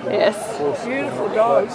Yes. Beautiful dog.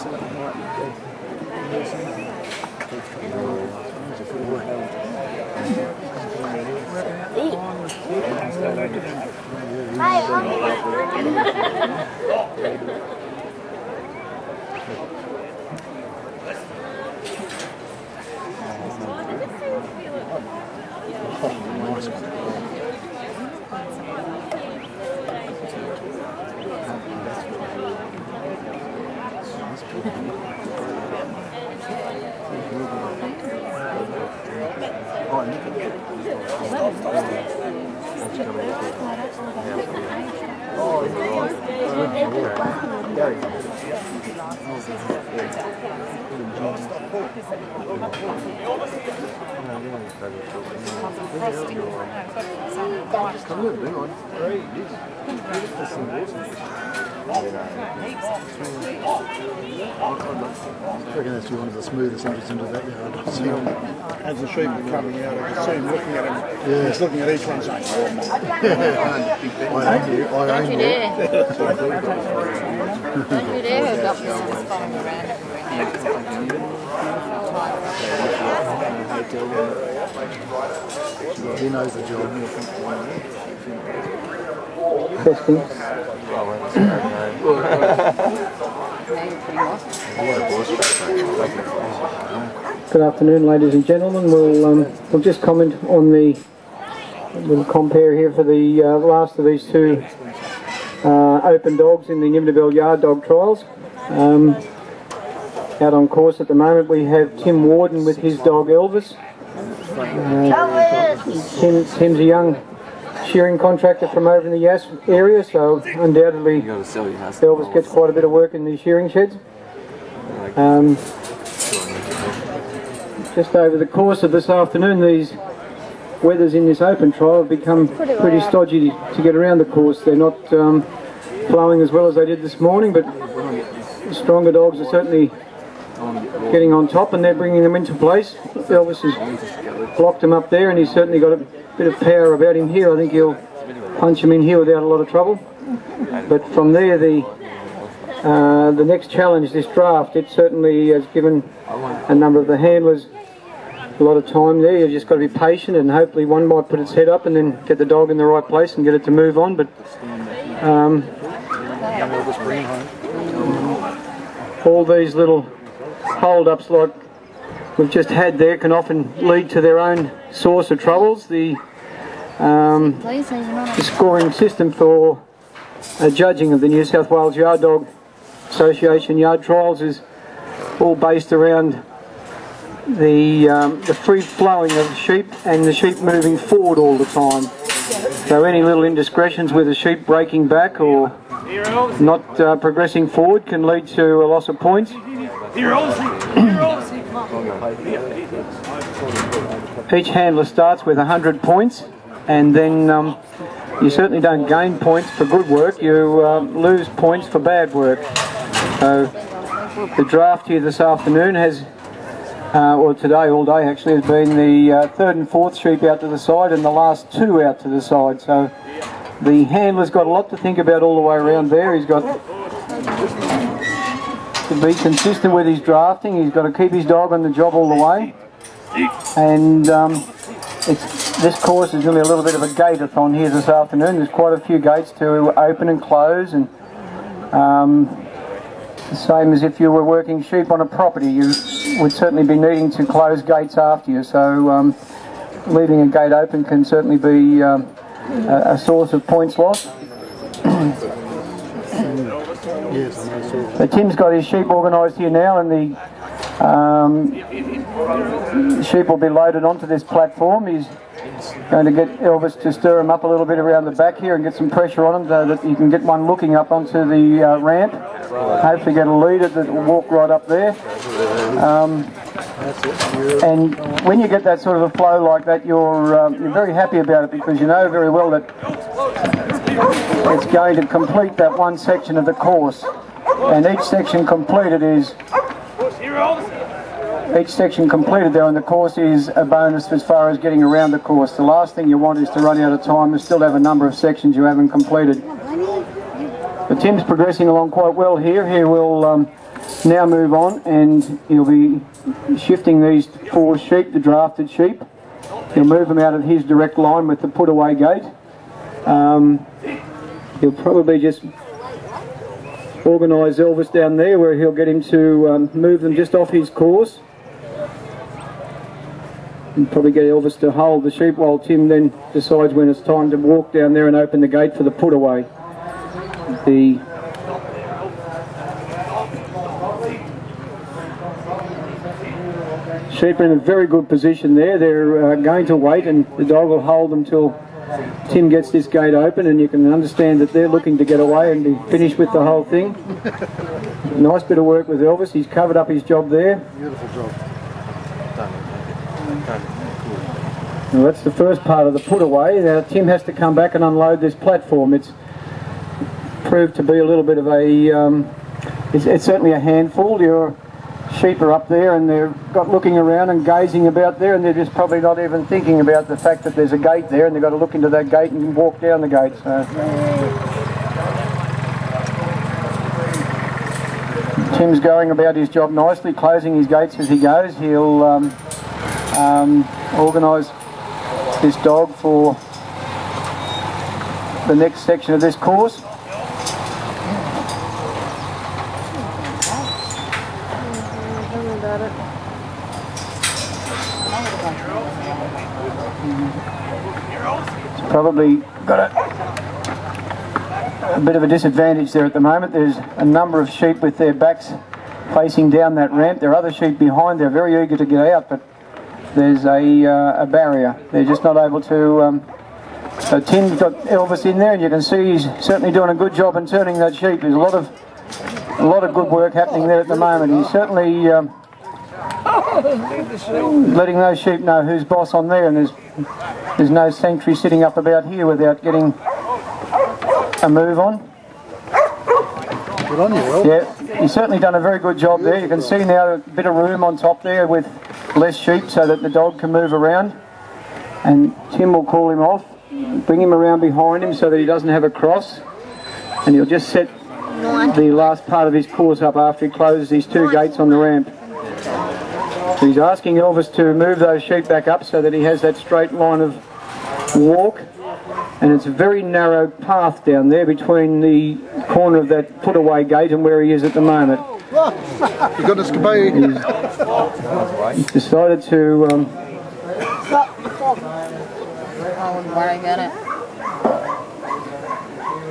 I reckon that's one of the smoothest entries into that yard. As the sheep are coming out, I can see him looking at him. Yeah. He's looking at each one saying, oh my. I own you. I own you. Don't you dare hook up with him and follow him around. He knows the job. Testing. Good afternoon, ladies and gentlemen. We'll just comment on the little compare here for the last of these two open dogs in the Nimmitabel yard dog trials. Out on course at the moment we have Tim Warden with his dog Elvis. Tim's a young shearing contractor from over in the Yass area, so undoubtedly Elvis gets quite a bit of work in the shearing sheds. Just over the course of this afternoon, these weathers in this open trial have become pretty stodgy to get around the course. They're not flowing as well as they did this morning, but the stronger dogs are certainly getting on top and they're bringing them into place. Elvis has blocked him up there and he's certainly got a bit of power about him here. I think he'll punch him in here without a lot of trouble. But from there, the next challenge, this draft, it certainly has given a number of the handlers a lot of time there. You've just got to be patient and hopefully one might put its head up and then get the dog in the right place and get it to move on. But all these little hold-ups like we've just had there can often lead to their own source of troubles. The scoring system for judging of the New South Wales Yard Dog Association yard trials is all based around the free flowing of sheep and the sheep moving forward all the time. So any little indiscretions with the sheep breaking back or not progressing forward can lead to a loss of points. Each handler starts with 100 points and then you certainly don't gain points for good work, you lose points for bad work. So the draft here this afternoon has, or today all day actually, has been the third and fourth sheep out to the side and the last two out to the side. So the handler's got a lot to think about all the way around there. He's got to be consistent with his drafting, he's got to keep his dog on the job all the way. And this course is really a little bit of a gate-a-thon here this afternoon. There's quite a few gates to open and close, and the same as if you were working sheep on a property, you would certainly be needing to close gates after you. So leaving a gate open can certainly be a source of points lost. So Tim's got his sheep organised here now, and the sheep will be loaded onto this platform. He's going to get Elvis to stir him up a little bit around the back here and get some pressure on him so that you can get one looking up onto the ramp. Hopefully get a leader that will walk right up there. And when you get that sort of a flow like that, you're very happy about it because you know very well that it's going to complete that one section of the course. And each section completed there on the course is a bonus as far as getting around the course. The last thing you want is to run out of time and still have a number of sections you haven't completed. But Tim's progressing along quite well here. He will now move on, and he'll be shifting these 4 sheep, the drafted sheep. He'll move them out of his direct line with the put away gate. He'll probably just organise Elvis down there where he'll get him to move them just off his course. And probably get Elvis to hold the sheep while Tim then decides when it's time to walk down there and open the gate for the put away. The sheep are in a very good position there. They're going to wait, and the dog will hold them till Tim gets this gate open, and you can understand that they're looking to get away and be finished with the whole thing. Nice bit of work with Elvis. He's covered up his job there. Beautiful job. Well, that's the first part of the put away. Now Tim has to come back and unload this platform. It's proved to be a little bit of a it's certainly a handful. Your sheep are up there and they're looking around and gazing about there, and they're just probably not even thinking about the fact that there's a gate there, and they've got to look into that gate and walk down the gate. So Tim's going about his job nicely, closing his gates as he goes. He'll organise this dog for the next section of this course. It's probably got a bit of a disadvantage there at the moment. There's a number of sheep with their backs facing down that ramp. There are other sheep behind. They're very eager to get out, but there's a barrier. They're just not able to. So Tim's got Elvis in there, and you can see he's certainly doing a good job in turning that sheep. There's a lot of good work happening there at the moment. He's certainly letting those sheep know who's boss on there, and there's no sentry sitting up about here without getting a move on. Good on you, Will. Yeah, he's certainly done a very good job there. You can see now a bit of room on top there with less sheep so that the dog can move around, and Tim will call him off, bring him around behind him so that he doesn't have a cross, and he'll just set the last part of his course up after he closes these 2 gates on the ramp. So he's asking Elvis to move those sheep back up so that he has that straight line of walk, and it's a very narrow path down there between the corner of that put away gate and where he is at the moment. You got us He's decided to I wouldn't worry about it.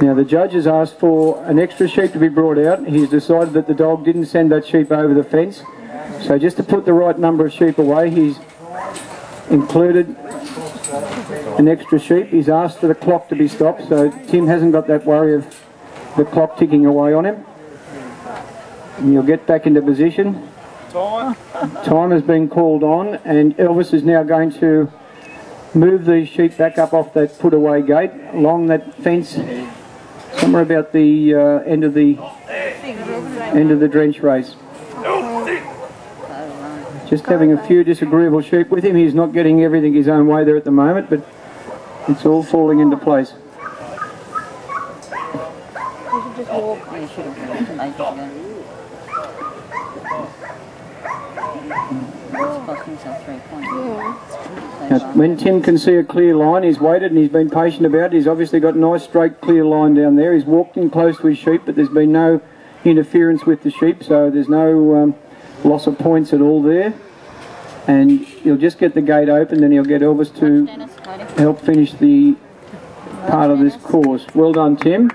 now the judge has asked for an extra sheep to be brought out. He's decided that the dog didn't send that sheep over the fence, so just to put the right number of sheep away, he's included an extra sheep. He's asked for the clock to be stopped, so Tim hasn't got that worry of the clock ticking away on him. And you'll get back into position. Time has been called on, and Elvis is now going to move these sheep back up off that put away gate along that fence, somewhere about the end of the drench race. Just having a few disagreeable sheep with him. He's not getting everything his own way there at the moment, but it's all falling into place. You should just walk. You should have walked ages ago. It's cost himself 3 points. Now, when Tim can see a clear line, he's waited and he's been patient about it. He's obviously got a nice straight clear line down there. He's walked in close to his sheep, but there's been no interference with the sheep, so there's no loss of points at all there. And he'll just get the gate open, then he'll get Elvis to help finish the part of this course. Well done, Tim.